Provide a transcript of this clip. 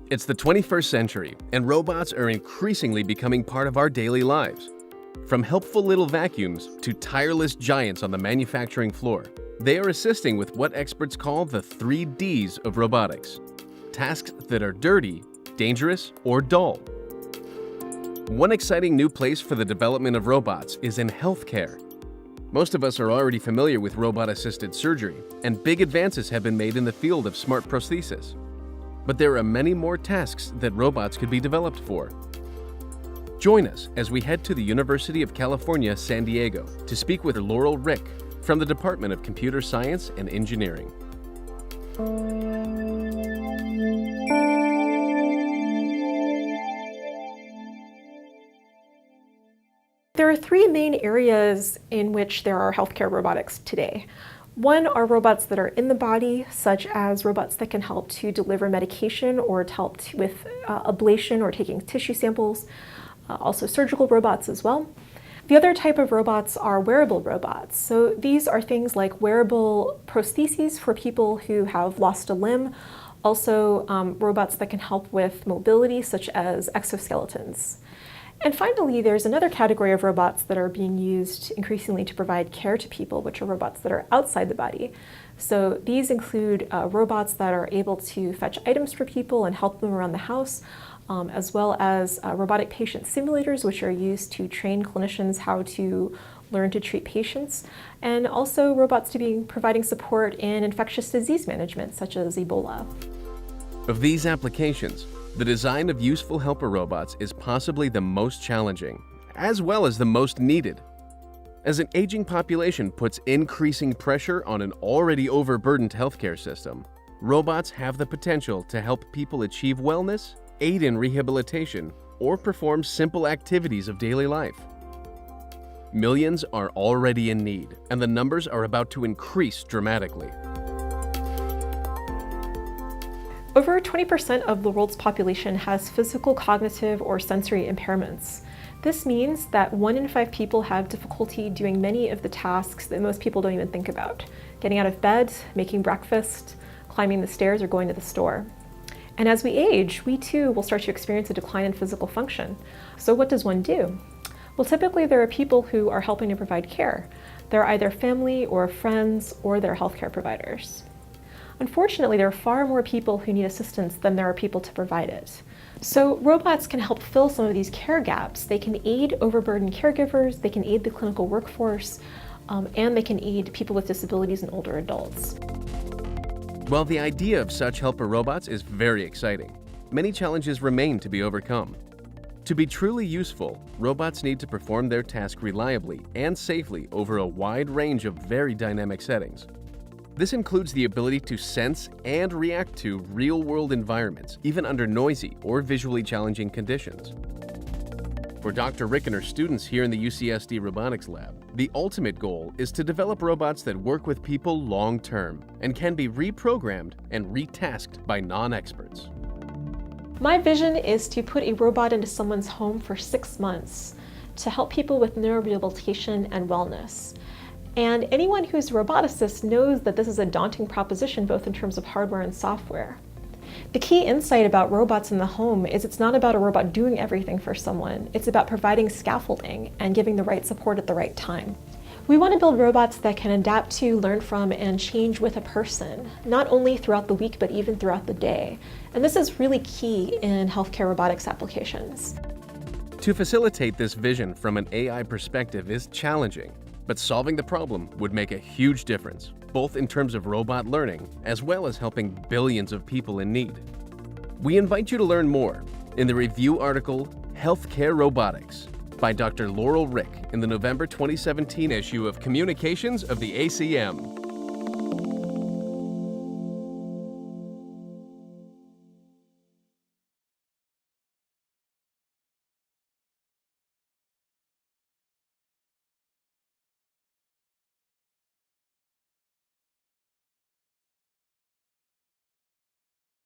It's the 21st century, and robots are increasingly becoming part of our daily lives. From helpful little vacuums to tireless giants on the manufacturing floor, they are assisting with what experts call the 3 Ds of robotics: tasks that are dirty, dangerous, or dull. One exciting new place for the development of robots is in healthcare. Most of us are already familiar with robot-assisted surgery, and big advances have been made in the field of smart prosthesis. But there are many more tasks that robots could be developed for. Join us as we head to the University of California, San Diego to speak with Laurel Rick from the Department of Computer Science and Engineering. There are 3 main areas in which there are healthcare robotics today. One are robots that are in the body, such as robots that can help to deliver medication or to help with ablation or taking tissue samples, also surgical robots as well. The other type of robots are wearable robots. So these are things like wearable prostheses for people who have lost a limb, also robots that can help with mobility, such as exoskeletons. And finally, there's another category of robots that are being used increasingly to provide care to people, which are robots that are outside the body. So these include robots that are able to fetch items for people and help them around the house, as well as robotic patient simulators, which are used to train clinicians how to learn to treat patients, and also robots to be providing support in infectious disease management, such as Ebola. Of these applications, the design of useful helper robots is possibly the most challenging, as well as the most needed. As an aging population puts increasing pressure on an already overburdened healthcare system, robots have the potential to help people achieve wellness, aid in rehabilitation, or perform simple activities of daily life. Millions are already in need, and the numbers are about to increase dramatically. Over 20% of the world's population has physical, cognitive, or sensory impairments. This means that 1 in 5 people have difficulty doing many of the tasks that most people don't even think about: getting out of bed, making breakfast, climbing the stairs, or going to the store. And as we age, we too will start to experience a decline in physical function. So what does one do? Well, typically there are people who are helping to provide care. They're either family or friends or they're healthcare providers. Unfortunately, there are far more people who need assistance than there are people to provide it. So robots can help fill some of these care gaps. They can aid overburdened caregivers, they can aid the clinical workforce, and they can aid people with disabilities and older adults. While the idea of such helper robots is very exciting, many challenges remain to be overcome. To be truly useful, robots need to perform their task reliably and safely over a wide range of very dynamic settings. This includes the ability to sense and react to real-world environments, even under noisy or visually challenging conditions. For Dr. Rick and her students here in the UCSD Robotics Lab, the ultimate goal is to develop robots that work with people long-term and can be reprogrammed and retasked by non-experts. My vision is to put a robot into someone's home for 6 months to help people with neurorehabilitation and wellness. And anyone who's a roboticist knows that this is a daunting proposition, both in terms of hardware and software. The key insight about robots in the home is it's not about a robot doing everything for someone. It's about providing scaffolding and giving the right support at the right time. We want to build robots that can adapt to, learn from, and change with a person, not only throughout the week, but even throughout the day. And this is really key in healthcare robotics applications. To facilitate this vision from an AI perspective is challenging, but solving the problem would make a huge difference, both in terms of robot learning as well as helping billions of people in need. We invite you to learn more in the review article Healthcare Robotics by Dr. Laurel Rick in the November 2017 issue of Communications of the ACM.